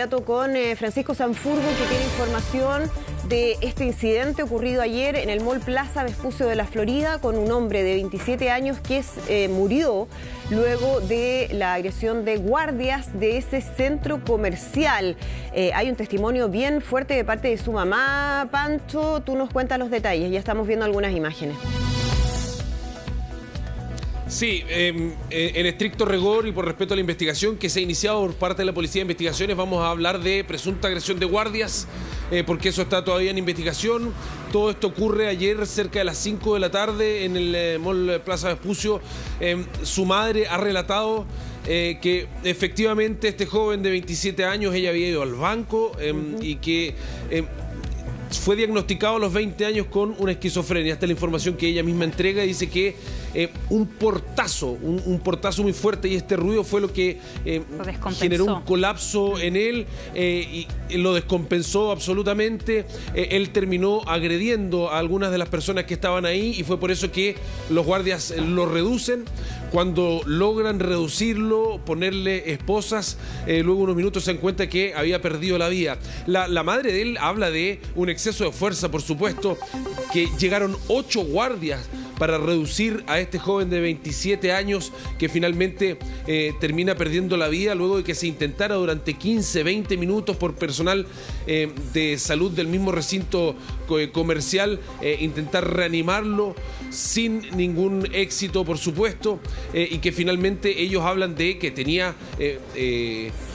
inmediato con Francisco Sanfurgo, que tiene información de este incidente ocurrido ayer en el Mall Plaza Vespucio de la Florida con un hombre de 27 años que murió luego de la agresión de guardias de ese centro comercial. Hay un testimonio bien fuerte de parte de su mamá. Pancho, tú nos cuentas los detalles, ya estamos viendo algunas imágenes. Sí, en estricto rigor y por respeto a la investigación que se ha iniciado por parte de la Policía de Investigaciones, vamos a hablar de presunta agresión de guardias, porque eso está todavía en investigación. Todo esto ocurre ayer cerca de las 5 de la tarde en el Mall Plaza Vespucio. Su madre ha relatado que efectivamente este joven de 27 años, ella había ido al banco y que fue diagnosticado a los 20 años con una esquizofrenia. Esta es la información que ella misma entrega y dice que un portazo muy fuerte, y este ruido fue lo que generó un colapso en él y lo descompensó absolutamente. Él terminó agrediendo a algunas de las personas que estaban ahí y fue por eso que los guardias lo reducen. Cuando logran reducirlo, ponerle esposas, luego unos minutos se dan cuenta que había perdido la vida. La madre de él habla de un exceso de fuerza, por supuesto, que llegaron 8 guardias para reducir a este joven de 27 años que finalmente termina perdiendo la vida luego de que se intentara durante 15, 20 minutos por personal de salud del mismo recinto comercial intentar reanimarlo sin ningún éxito, por supuesto, y que finalmente ellos hablan de que tenía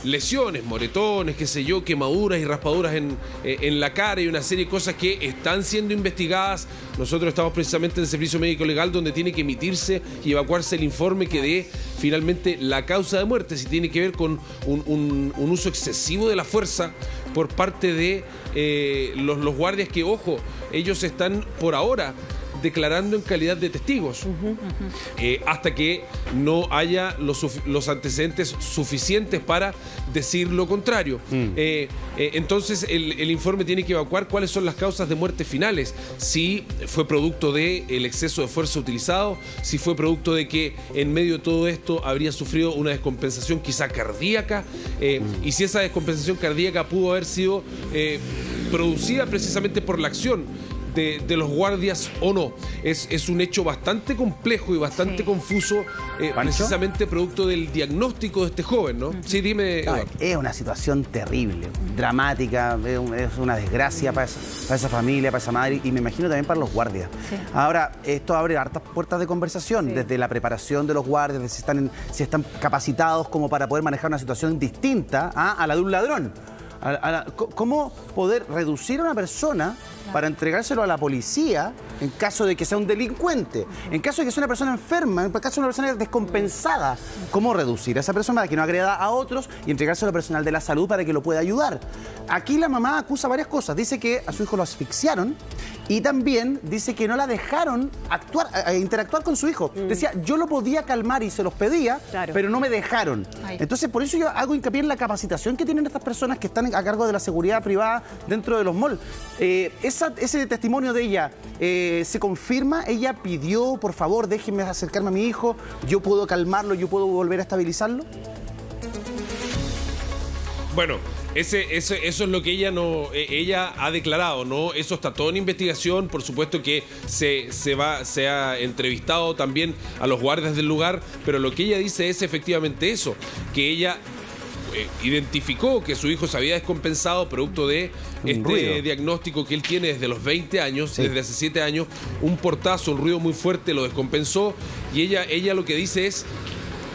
lesiones, moretones, qué sé yo, quemaduras y raspaduras en la cara y una serie de cosas que están siendo investigadas. Nosotros estamos precisamente en el Servicio Médico Legal, donde tiene que emitirse y evacuarse el informe que dé finalmente la causa de muerte, si tiene que ver con un uso excesivo de la fuerza por parte de los guardias que, ojo, ellos están por ahora declarando en calidad de testigos hasta que no haya los antecedentes suficientes para decir lo contrario. Entonces el informe tiene que evacuar cuáles son las causas de muerte finales, si fue producto del exceso de fuerza utilizado, si fue producto de que en medio de todo esto habría sufrido una descompensación quizá cardíaca, y si esa descompensación cardíaca pudo haber sido producida precisamente por la acción de los guardias o no. Es un hecho bastante complejo y bastante confuso, precisamente producto del diagnóstico de este joven, ¿no? Sí, dime. Es una situación terrible, dramática, es una desgracia para esa familia, para esa madre, y me imagino también para los guardias. Sí. Ahora, esto abre hartas puertas de conversación, desde la preparación de los guardias, de si están capacitados como para poder manejar una situación distinta a la de un ladrón. ¿Cómo poder reducir a una persona para entregárselo a la policía en caso de que sea un delincuente? En caso de que sea una persona enferma, en caso de una persona descompensada, ¿cómo reducir a esa persona para que no agreda a otros y entregárselo al personal de la salud para que lo pueda ayudar? Aquí la mamá acusa varias cosas. Dice que a su hijo lo asfixiaron y también dice que no la dejaron interactuar con su hijo. Decía, yo lo podía calmar y se los pedía, pero no me dejaron. Entonces, por eso yo hago hincapié en la capacitación que tienen estas personas que están a cargo de la seguridad privada dentro de los malls. Ese testimonio de ella se confirma. Ella pidió, por favor, déjenme acercarme a mi hijo, yo puedo calmarlo, yo puedo volver a estabilizarlo. Bueno, eso es lo que ella ha declarado, ¿no? Eso está todo en investigación. Por supuesto que se ha entrevistado también a los guardias del lugar, pero lo que ella dice es efectivamente eso, que ella identificó que su hijo se había descompensado producto de este diagnóstico que él tiene desde los 20 años, desde hace 7 años, un portazo, un ruido muy fuerte lo descompensó, y ella lo que dice es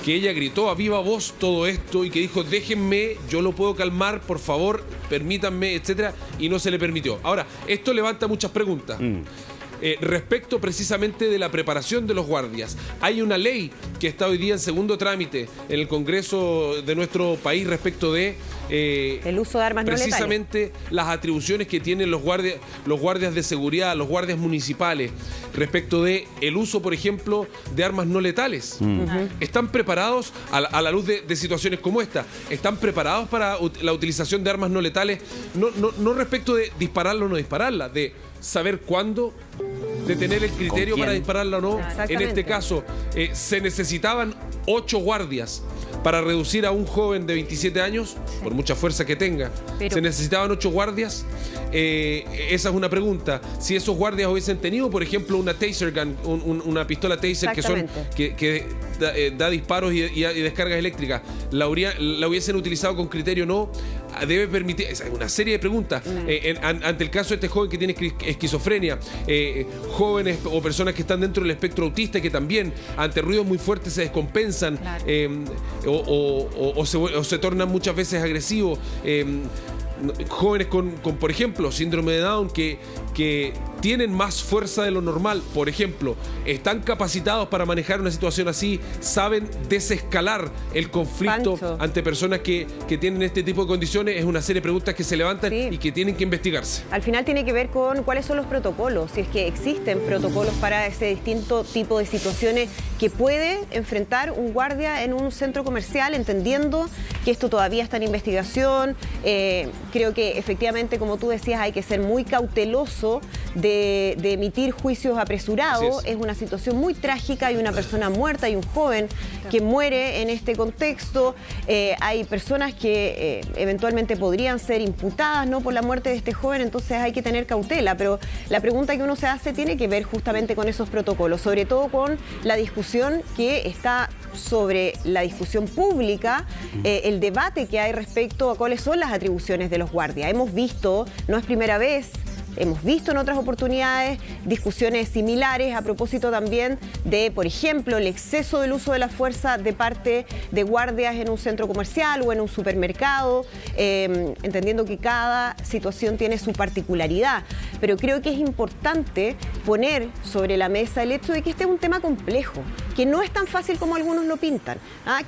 que ella gritó a viva voz todo esto y que dijo, déjenme, yo lo puedo calmar, por favor, permítanme, etcétera, y no se le permitió. Ahora, esto levanta muchas preguntas. Respecto precisamente de la preparación de los guardias. Hay una ley que está hoy día en segundo trámite en el Congreso de nuestro país respecto de el uso de armas no letales. Precisamente las atribuciones que tienen los guardias de seguridad, los guardias municipales, respecto de el uso, por ejemplo, de armas no letales. ¿Están preparados a la luz de situaciones como esta? ¿Están preparados para la utilización de armas no letales? No respecto de dispararla o no dispararla, de saber cuándo, de tener el criterio para dispararla o no. En este caso, se necesitaban 8 guardias Para reducir a un joven de 27 años, por mucha fuerza que tenga, ¿se necesitaban 8 guardias? Esa es una pregunta. Si esos guardias hubiesen tenido, por ejemplo, una taser gun, una pistola taser que da disparos y descargas eléctricas, ¿la hubiesen utilizado con criterio o no? Debe permitir, es una serie de preguntas. Ante el caso de este joven que tiene esquizofrenia, jóvenes o personas que están dentro del espectro autista y que también ante ruidos muy fuertes se descompensan, o se tornan muchas veces agresivos. Jóvenes con, por ejemplo, síndrome de Down que tienen más fuerza de lo normal, por ejemplo, están capacitados para manejar una situación así, saben desescalar el conflicto ante personas que tienen este tipo de condiciones. Es una serie de preguntas que se levantan y que tienen que investigarse. Al final tiene que ver con cuáles son los protocolos, si es que existen protocolos para ese distinto tipo de situaciones que puede enfrentar un guardia en un centro comercial, entendiendo que esto todavía está en investigación. Creo que efectivamente, como tú decías, hay que ser muy cauteloso de emitir juicios apresurados. Es una situación muy trágica, hay una persona muerta, hay un joven que muere en este contexto, hay personas que eventualmente podrían ser imputadas, ¿no?, por la muerte de este joven, entonces hay que tener cautela, pero la pregunta que uno se hace tiene que ver justamente con esos protocolos, sobre todo con la discusión que está sobre la discusión pública, el debate que hay respecto a cuáles son las atribuciones de los guardias. Hemos visto, no es primera vez, hemos visto en otras oportunidades discusiones similares a propósito también de, por ejemplo, el exceso del uso de la fuerza de parte de guardias en un centro comercial o en un supermercado, entendiendo que cada situación tiene su particularidad. Pero creo que es importante poner sobre la mesa el hecho de que este es un tema complejo, que no es tan fácil como algunos lo pintan,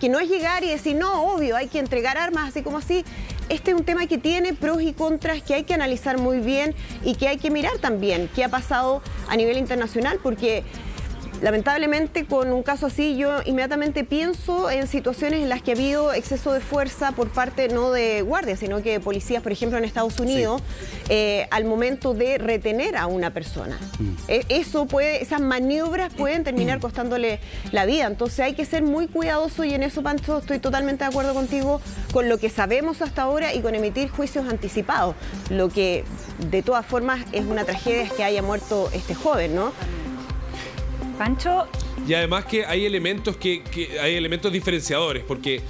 que no es llegar y decir, no, obvio, hay que entregar armas así como así. Este es un tema que tiene pros y contras, que hay que analizar muy bien y que hay que mirar también qué ha pasado a nivel internacional, porque lamentablemente con un caso así yo inmediatamente pienso en situaciones en las que ha habido exceso de fuerza por parte no de guardias, sino que de policías, por ejemplo, en Estados Unidos, al momento de retener a una persona. Esas maniobras pueden terminar costándole la vida, entonces hay que ser muy cuidadoso y en eso, Pancho, estoy totalmente de acuerdo contigo con lo que sabemos hasta ahora y con emitir juicios anticipados. Lo que de todas formas es una tragedia es que haya muerto este joven, ¿no? Pancho. Y además que hay elementos hay elementos diferenciadores, porque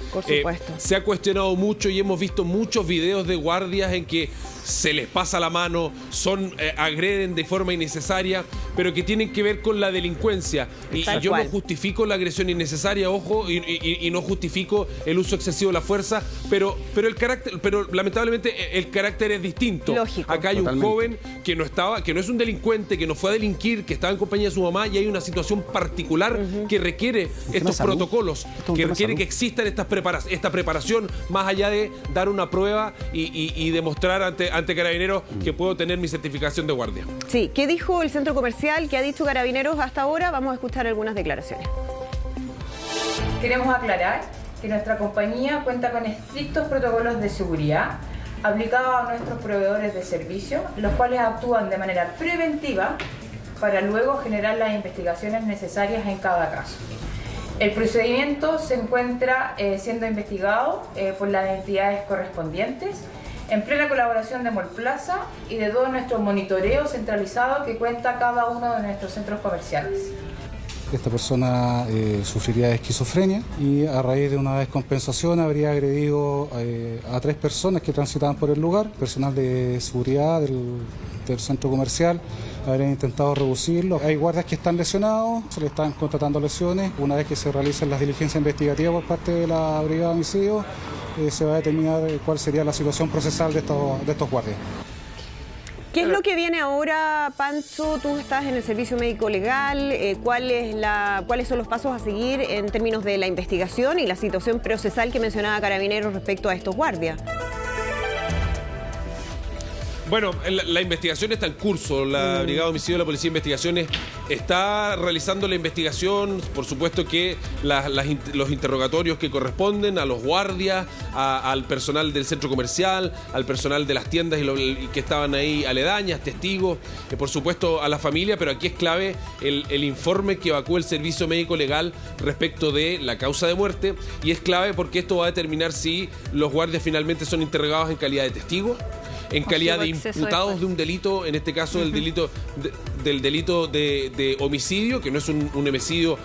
se ha cuestionado mucho y hemos visto muchos videos de guardias en que se les pasa la mano, agreden de forma innecesaria, pero que tienen que ver con la delincuencia. Y yo no justifico la agresión innecesaria, ojo, y no justifico el uso excesivo de la fuerza, pero lamentablemente el carácter es distinto. Lógico. Acá hay un joven que no es un delincuente, que no fue a delinquir, que estaba en compañía de su mamá, y hay una situación particular que requiere estos protocolos, que requiere que existan esta preparación, más allá de dar una prueba y demostrar ante Carabineros que puedo tener mi certificación de guardia. Sí, ¿qué dijo el centro comercial? ¿Qué ha dicho Carabineros hasta ahora? Vamos a escuchar algunas declaraciones. Queremos aclarar que nuestra compañía cuenta con estrictos protocolos de seguridad aplicados a nuestros proveedores de servicio, los cuales actúan de manera preventiva para luego generar las investigaciones necesarias en cada caso. El procedimiento se encuentra siendo investigado por las entidades correspondientes en plena colaboración de Mallplaza y de todo nuestro monitoreo centralizado que cuenta cada uno de nuestros centros comerciales. Esta persona sufriría de esquizofrenia y a raíz de una descompensación habría agredido a 3 personas que transitaban por el lugar, personal de seguridad del centro comercial. Habrían intentado reducirlo. Hay guardias que están lesionados, se le están constatando lesiones. Una vez que se realicen las diligencias investigativas por parte de la Brigada de Homicidios, se va a determinar cuál sería la situación procesal de estos guardias. ¿Qué es lo que viene ahora, Pancho? Tú estás en el servicio médico legal. ¿Cuáles son los pasos a seguir en términos de la investigación y la situación procesal que mencionaba Carabineros respecto a estos guardias? Bueno, la investigación está en curso. La Brigada de Homicidio de la Policía de Investigaciones está realizando la investigación, por supuesto que los interrogatorios que corresponden a los guardias, al personal del centro comercial, al personal de las tiendas y que estaban ahí aledañas, testigos, por supuesto a la familia, pero aquí es clave el informe que evacúa el Servicio Médico Legal respecto de la causa de muerte, y es clave porque esto va a determinar si los guardias finalmente son interrogados en calidad de testigos, en calidad de imputados de un delito, en este caso del delito de homicidio, que no es un homicidio,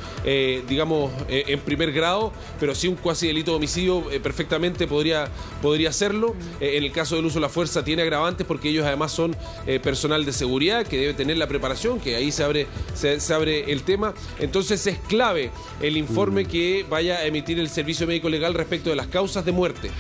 digamos, en primer grado, pero sí un cuasi delito de homicidio perfectamente podría serlo. En el caso del uso de la fuerza tiene agravantes porque ellos además son personal de seguridad que debe tener la preparación, que ahí se abre el tema. Entonces es clave el informe que vaya a emitir el Servicio Médico Legal respecto de las causas de muerte,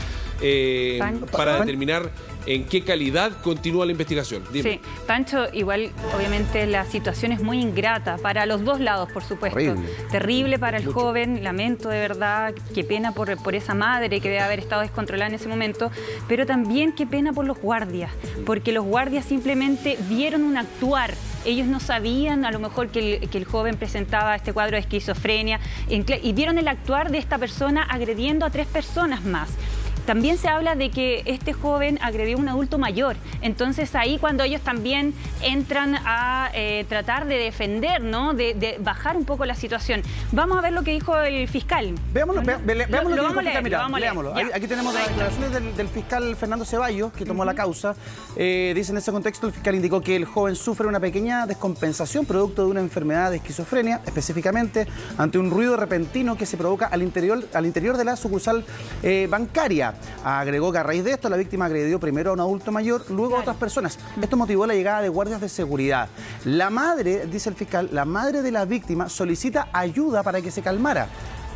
para determinar en qué calidad continúa la investigación. Dime. Sí, Pancho, igual obviamente la situación es muy ingrata para los dos lados, por supuesto. Terrible para el joven, lamento de verdad, qué pena por esa madre que debe haber estado descontrolada en ese momento, pero también qué pena por los guardias, porque los guardias simplemente vieron un actuar. Ellos no sabían a lo mejor que el joven presentaba este cuadro de esquizofrenia y vieron el actuar de esta persona agrediendo a 3 personas más. También se habla de que este joven agredió a un adulto mayor. Entonces ahí cuando ellos también entran a tratar de defender, ¿no? De bajar un poco la situación. Vamos a ver lo que dijo el fiscal. Veámoslo, lo vamos a leer. Aquí tenemos las declaraciones del fiscal Fernando Ceballos, que tomó la causa. Dice en ese contexto, el fiscal indicó que el joven sufre una pequeña descompensación producto de una enfermedad de esquizofrenia, específicamente ante un ruido repentino que se provoca al interior de la sucursal bancaria. Agregó que a raíz de esto la víctima agredió primero a un adulto mayor, luego a otras personas. Esto motivó la llegada de guardias de seguridad. La madre, dice el fiscal, la madre de la víctima solicita ayuda para que se calmara.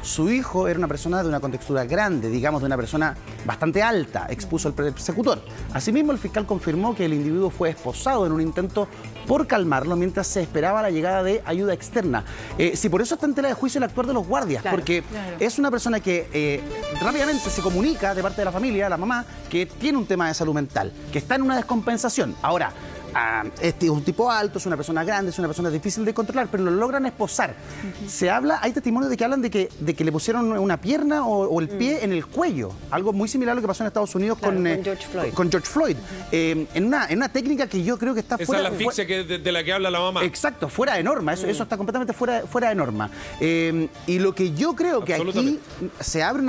Su hijo era una persona de una contextura grande, digamos de una persona bastante alta, expuso el persecutor. Asimismo, el fiscal confirmó que el individuo fue esposado en un intento por calmarlo mientras se esperaba la llegada de ayuda externa. Si por eso está en tela de juicio el actuar de los guardias, porque es una persona que rápidamente se comunica de parte de la familia, la mamá, que tiene un tema de salud mental, que está en una descompensación. Ahora, este es un tipo alto, es una persona grande, es una persona difícil de controlar, pero lo logran esposar. Se habla, hay testimonios de que hablan de que le pusieron una pierna o el pie en el cuello, algo muy similar a lo que pasó en Estados Unidos con George Floyd. En una técnica que yo creo que está fuera... Esa es la asfixia de la que habla la mamá. Exacto, fuera de norma, eso está completamente fuera de norma. Y lo que yo creo que aquí se abre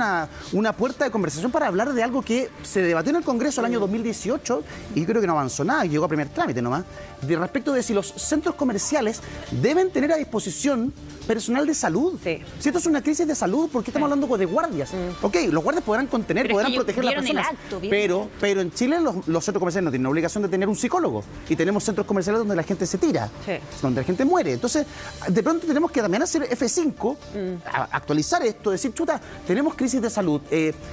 una puerta de conversación para hablar de algo que se debatió en el Congreso el año 2018 y creo que no avanzó nada, llegó a primer trámite nomás, de respecto de si los centros comerciales deben tener a disposición personal de salud. Si esto es una crisis de salud, ¿por qué estamos hablando de guardias? Ok, los guardias podrán contener, podrán proteger a las personas, pero en Chile los centros comerciales no tienen la obligación de tener un psicólogo y tenemos centros comerciales donde la gente se tira, donde la gente muere. Entonces, de pronto tenemos que también hacer F5, actualizar esto, decir, chuta, tenemos crisis de salud,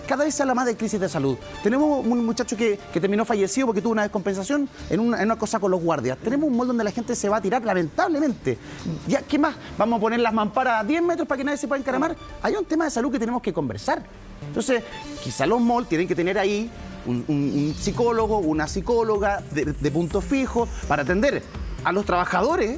cada vez se habla más de crisis de salud. Tenemos un muchacho que terminó fallecido porque tuvo una descompensación en una cosa con los guardias. Tenemos un molde donde la gente se va a tirar, lamentablemente. Ya, ¿qué más? ¿Vamos a poner las mamparas a 10 metros para que nadie se pueda encaramar? Hay un tema de salud que tenemos que conversar. Entonces, quizá los malls tienen que tener ahí un psicólogo, una psicóloga de punto fijo para atender a los trabajadores,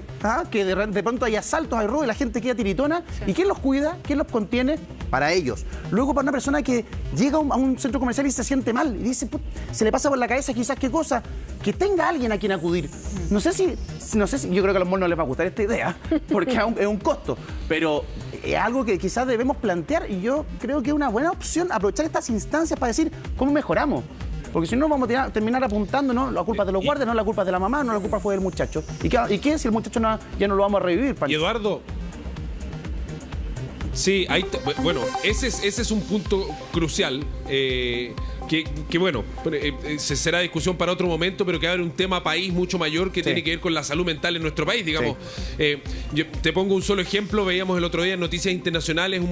que de pronto hay asaltos, hay robo y la gente queda tiritona. ¿Y quién los cuida? ¿Quién los contiene? Para ellos. Luego para una persona que llega a un centro comercial y se siente mal y dice, se le pasa por la cabeza quizás qué cosa, que tenga alguien a quien acudir. No sé si yo creo que a los malls no les va a gustar esta idea, porque es un costo, pero es algo que quizás debemos plantear y yo creo que es una buena opción aprovechar estas instancias para decir cómo mejoramos. Porque si no vamos a terminar apuntando, ¿no? La culpa es de los guardias, no la culpa es de la mamá, no la culpa fue del muchacho. ¿Y qué si el muchacho ya no lo vamos a revivir? Y Eduardo, sí, bueno, ese es un punto crucial. Que bueno, será discusión para otro momento, pero que abre un tema país mucho mayor que tiene que ver con la salud mental en nuestro país, digamos. Yo te pongo un solo ejemplo. Veíamos el otro día en Noticias Internacionales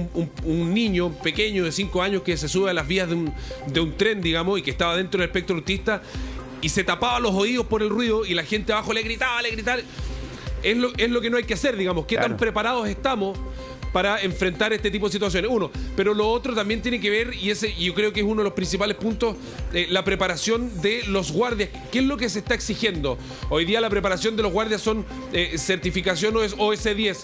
un niño pequeño de 5 años que se sube a las vías de un tren, digamos, y que estaba dentro del espectro autista y se tapaba los oídos por el ruido y la gente abajo le gritaba. Es lo que no hay que hacer, digamos. ¿Qué tan preparados estamos para enfrentar este tipo de situaciones. Uno, pero lo otro también tiene que ver, y yo creo que es uno de los principales puntos, la preparación de los guardias. ¿Qué es lo que se está exigiendo? Hoy día la preparación de los guardias son certificación OS10.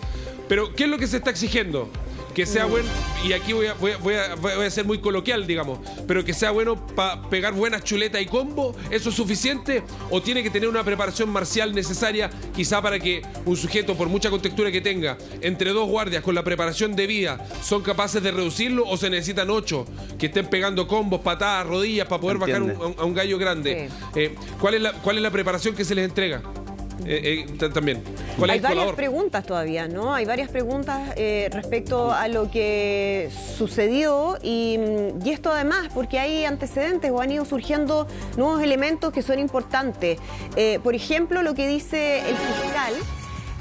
Pero ¿qué es lo que se está exigiendo? Que sea bueno, y aquí voy a ser muy coloquial, digamos, pero que sea bueno para pegar buenas chuletas y combo, ¿eso es suficiente? ¿O tiene que tener una preparación marcial necesaria, quizá para que un sujeto, por mucha contextura que tenga, entre dos guardias con la preparación debida, son capaces de reducirlo, o se necesitan 8 que estén pegando combos, patadas, rodillas para poder bajar a un gallo grande? Sí. ¿Cuál es la preparación que se les entrega? También. Hay varias preguntas todavía, ¿no? Hay varias preguntas respecto a lo que sucedió y esto además porque hay antecedentes o han ido surgiendo nuevos elementos que son importantes. Por ejemplo, lo que dice el fiscal,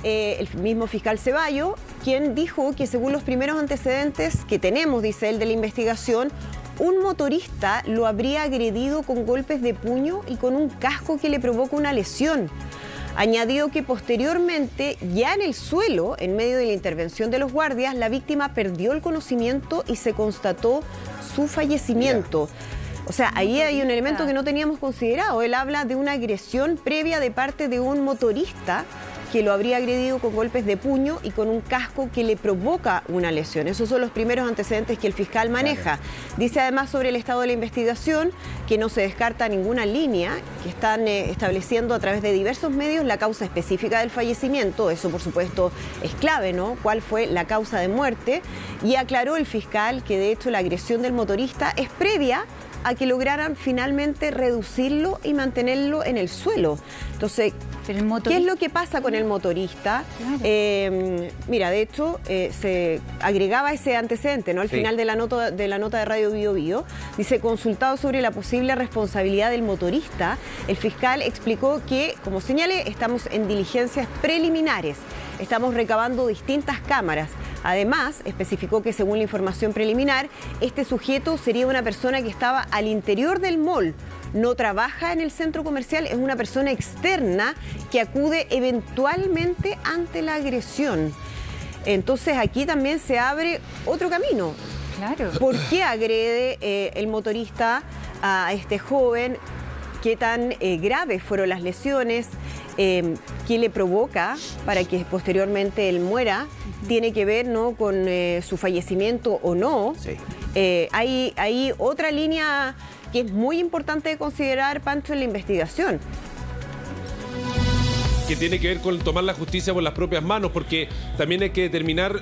el mismo fiscal Ceballos, quien dijo que según los primeros antecedentes que tenemos, dice él, de la investigación, un motorista lo habría agredido con golpes de puño y con un casco que le provoca una lesión. Añadió que posteriormente, ya en el suelo, en medio de la intervención de los guardias, la víctima perdió el conocimiento y se constató su fallecimiento. O sea, ahí hay un elemento que no teníamos considerado. Él habla de una agresión previa de parte de un motorista que lo habría agredido con golpes de puño y con un casco que le provoca una lesión. Esos son los primeros antecedentes que el fiscal maneja. Dice además sobre el estado de la investigación que no se descarta ninguna línea, que están estableciendo a través de diversos medios la causa específica del fallecimiento. Eso, por supuesto, es clave, ¿no? ¿Cuál fue la causa de muerte? Y aclaró el fiscal que, de hecho, la agresión del motorista es previa a que lograran finalmente reducirlo y mantenerlo en el suelo. Entonces, ¿qué es lo que pasa con el motorista? Claro. Mira, de hecho, se agregaba ese antecedente, ¿no? Al final de la nota de Radio Bio Bio, dice, consultado sobre la posible responsabilidad del motorista, el fiscal explicó que, como señalé, estamos en diligencias preliminares. Estamos recabando distintas cámaras. Además, especificó que según la información preliminar, este sujeto sería una persona que estaba al interior del mall. No trabaja en el centro comercial, es una persona externa que acude eventualmente ante la agresión. Entonces aquí también se abre otro camino. Claro. ¿Por qué agrede el motorista a este joven? ¿Qué tan graves fueron las lesiones? ¿Qué le provoca para que posteriormente él muera? ¿Tiene que ver, ¿no?, con su fallecimiento o no? Sí. Hay otra línea que es muy importante de considerar, Pancho, en la investigación. Que tiene que ver con tomar la justicia por las propias manos, porque también hay que determinar,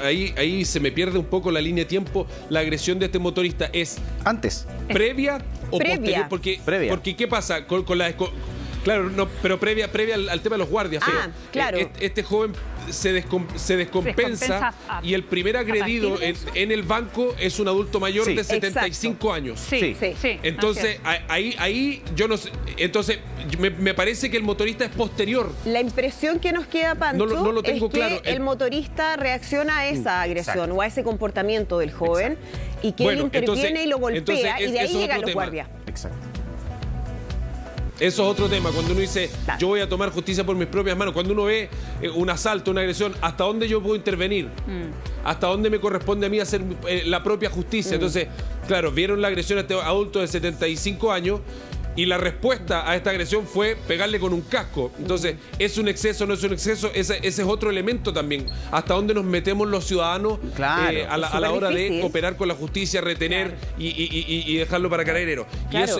ahí se me pierde un poco la línea de tiempo, la agresión de este motorista es antes, previa o posterior, porque ¿qué pasa con la... Claro, no, pero previa al tema de los guardias. Claro. Este joven se descompensa y el primer agredido en el banco es un adulto mayor de 75 años. Sí. Entonces, ahí yo no sé. Entonces, me parece que el motorista es posterior. La impresión que nos queda, Pancho, no lo tengo claro. El motorista reacciona a esa agresión o a ese comportamiento del joven y que él interviene y lo golpea y de ahí llegan los guardias. Exacto. Eso es otro tema, cuando uno dice, yo voy a tomar justicia por mis propias manos, cuando uno ve un asalto, una agresión, ¿hasta dónde yo puedo intervenir? ¿Hasta dónde me corresponde a mí hacer la propia justicia? Entonces, claro, vieron la agresión a este adulto de 75 años y la respuesta a esta agresión fue pegarle con un casco. Entonces, ¿es un exceso, no es un exceso? Ese es otro elemento también. ¿Hasta dónde nos metemos los ciudadanos a la hora de cooperar con la justicia, retener y dejarlo para carabineros?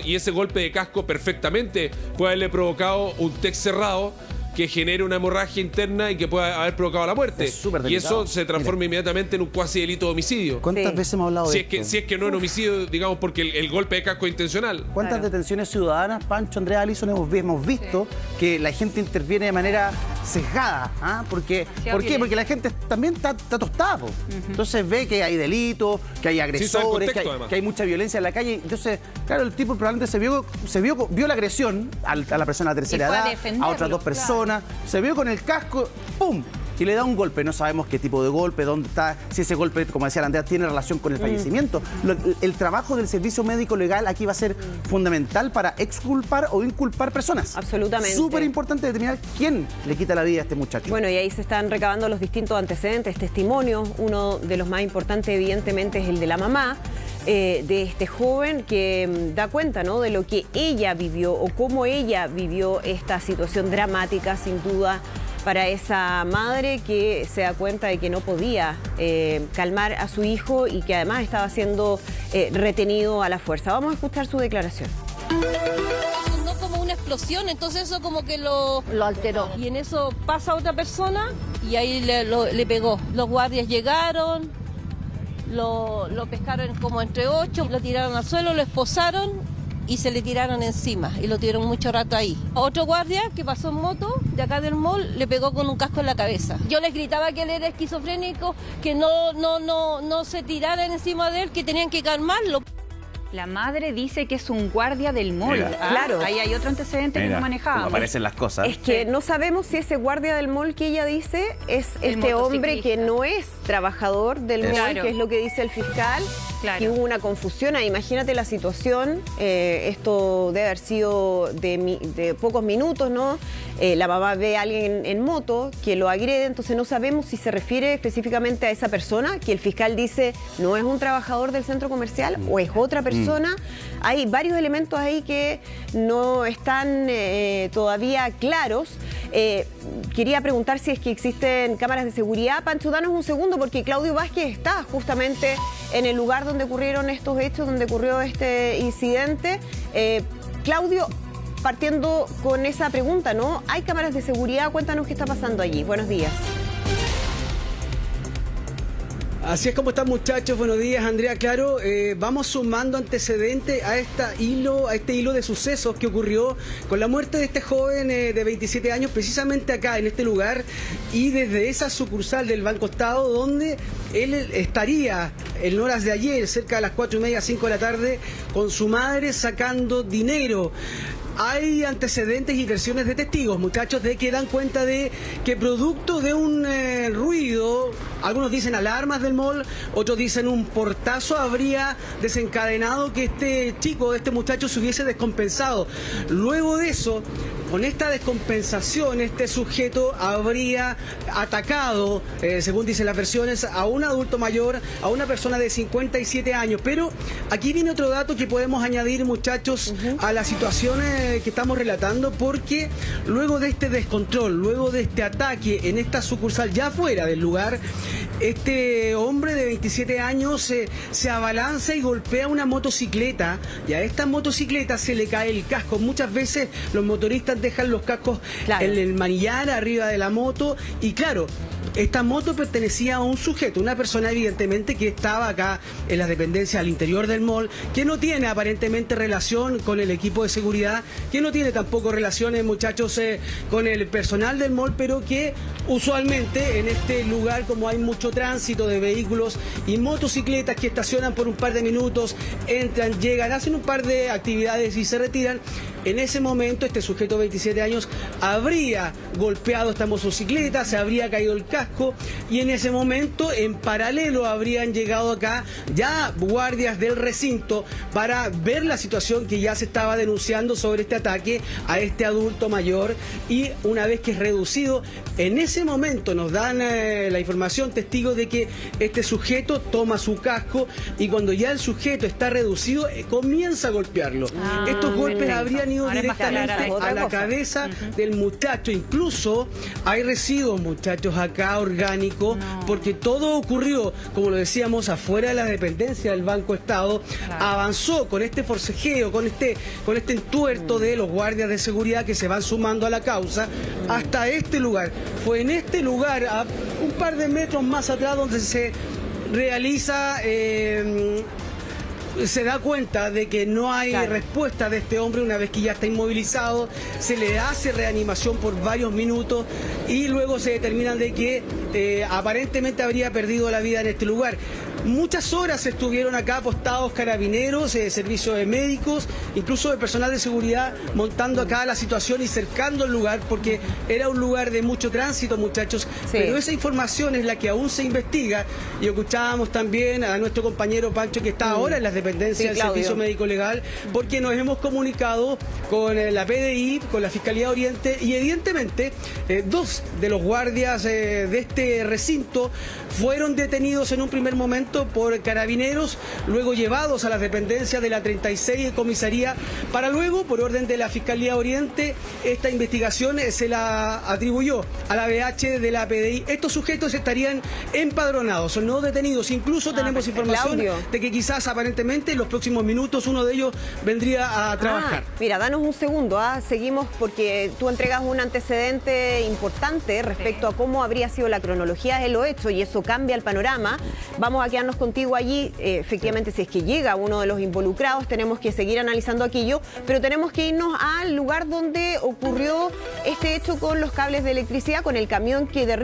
Y ese golpe de casco perfectamente puede haberle provocado un TEC cerrado que genere una hemorragia interna y que pueda haber provocado la muerte. Y eso se transforma inmediatamente en un cuasi delito de homicidio. ¿Cuántas veces hemos hablado de esto? Si es que no en homicidio, digamos, porque el golpe de casco es intencional. ¿Cuántas detenciones ciudadanas, Pancho, Andrea, Alison, hemos visto que la gente interviene de manera sesgada? ¿Por qué? Porque la gente también está tostada. Entonces ve que hay delitos, que hay agresores, que hay mucha violencia en la calle. Entonces, claro, el tipo probablemente vio la agresión a la persona de tercera edad, a otras dos personas. Se vio con el casco, ¡pum! y le da un golpe. No sabemos qué tipo de golpe, dónde está, si ese golpe, como decía la Andrea, tiene relación con el fallecimiento. El trabajo del servicio médico legal aquí va a ser fundamental para exculpar o inculpar personas. Absolutamente. Súper importante determinar quién le quita la vida a este muchacho. Bueno, y ahí se están recabando los distintos antecedentes, testimonios. Uno de los más importantes, evidentemente, es el de la mamá de este joven, que da cuenta, ¿no?, de lo que ella vivió o cómo ella vivió esta situación dramática, sin duda, para esa madre que se da cuenta de que no podía calmar a su hijo y que además estaba siendo retenido a la fuerza. Vamos a escuchar su declaración. Como una explosión, entonces eso como que lo alteró. Y en eso pasa otra persona y ahí le pegó. Los guardias llegaron, lo pescaron como entre 8, lo tiraron al suelo, lo esposaron y se le tiraron encima y lo tuvieron mucho rato ahí. Otro guardia que pasó en moto de acá del mall le pegó con un casco en la cabeza. Yo les gritaba que él era esquizofrénico, que no se tiraran encima de él, que tenían que calmarlo. La madre dice que es un guardia del mall. Claro. Ahí hay otro antecedente que no manejábamos. Aparecen las cosas. Es que no sabemos si ese guardia del mall que ella dice es este hombre que no es trabajador del mall, que es lo que dice el fiscal. Claro. Que hubo una confusión. Imagínate la situación. Esto debe haber sido de pocos minutos, ¿no? La mamá ve a alguien en moto que lo agrede, entonces no sabemos si se refiere específicamente a esa persona, que el fiscal dice no es un trabajador del centro comercial o es otra persona. Hay varios elementos ahí que no están todavía claros. Quería preguntar si es que existen cámaras de seguridad. Pancho, danos un segundo, porque Claudio Vázquez está justamente en el lugar donde ocurrieron estos hechos, donde ocurrió este incidente. Claudio, partiendo con esa pregunta, ¿no? ¿Hay cámaras de seguridad? Cuéntanos qué está pasando allí. Buenos días. Así es como están, muchachos. Buenos días, Andrea. Claro, vamos sumando antecedentes a este hilo de sucesos que ocurrió con la muerte de este joven de 27 años, precisamente acá, en este lugar, y desde esa sucursal del Banco Estado, donde él estaría en horas de ayer, cerca de las 4:30, 5 de la tarde, con su madre sacando dinero. Hay antecedentes y versiones de testigos, muchachos, de que dan cuenta de que producto de un ruido, algunos dicen alarmas del mall, otros dicen un portazo, habría desencadenado que este muchacho se hubiese descompensado. Luego de eso, con esta descompensación, este sujeto habría atacado, según dicen las versiones, a un adulto mayor, a una persona de 57 años. Pero aquí viene otro dato que podemos añadir, muchachos, a la situación que estamos relatando, porque luego de este descontrol, luego de este ataque en esta sucursal ya fuera del lugar, este hombre de 27 años se abalanza y golpea una motocicleta, y a esta motocicleta se le cae el casco. Muchas veces los motoristas dejan los cascos en el manillar arriba de la moto, y claro, esta moto pertenecía a un sujeto, una persona evidentemente que estaba acá en las dependencias al interior del mall, que no tiene aparentemente relación con el equipo de seguridad, que no tiene tampoco relaciones, muchachos, con el personal del mall, pero que usualmente en este lugar, como hay mucho tránsito de vehículos y motocicletas que estacionan por un par de minutos, entran, llegan, hacen un par de actividades y se retiran, en ese momento este sujeto de 27 años habría golpeado esta motocicleta, se habría caído el casco, y en ese momento en paralelo habrían llegado acá ya guardias del recinto para ver la situación que ya se estaba denunciando sobre este ataque a este adulto mayor. Y una vez que es reducido, en ese momento nos dan la información, testigos, de que este sujeto toma su casco, y cuando ya el sujeto está reducido comienza a golpearlo. Estos golpes habrían ido directamente a la cabeza del muchacho. Incluso hay residuos, muchachos, acá orgánicos, porque todo ocurrió, como lo decíamos, afuera de la dependencia del Banco Estado. Avanzó con este forcejeo, con este entuerto de los guardias de seguridad que se van sumando a la causa hasta este lugar. Fue en este lugar, a un par de metros más atrás, donde se realiza se da cuenta de que no hay respuesta de este hombre. Una vez que ya está inmovilizado, se le hace reanimación por varios minutos y luego se determina de que aparentemente habría perdido la vida en este lugar. Muchas horas estuvieron acá apostados carabineros, servicios de médicos, incluso de personal de seguridad, montando acá la situación y cercando el lugar, porque era un lugar de mucho tránsito, muchachos. Sí. Pero esa información es la que aún se investiga, y escuchábamos también a nuestro compañero Pancho, que está ahora en las dependencias del Servicio Médico Legal, porque nos hemos comunicado con la PDI, con la Fiscalía Oriente, y evidentemente dos de los guardias de este recinto fueron detenidos en un primer momento por carabineros, luego llevados a las dependencias de la 36 comisaría, para luego, por orden de la Fiscalía Oriente, esta investigación se la atribuyó a la BH de la PDI. Estos sujetos estarían empadronados, no detenidos. Incluso tenemos información de que quizás aparentemente en los próximos minutos uno de ellos vendría a trabajar. Mira, danos un segundo, seguimos, porque tú entregas un antecedente importante respecto a cómo habría sido la cronología de lo hecho, y eso cambia el panorama. Vamos a quedarnos contigo allí. Efectivamente, si es que llega uno de los involucrados, tenemos que seguir analizando aquello, pero tenemos que irnos al lugar donde ocurrió este hecho con los cables de electricidad, con el camión que derriba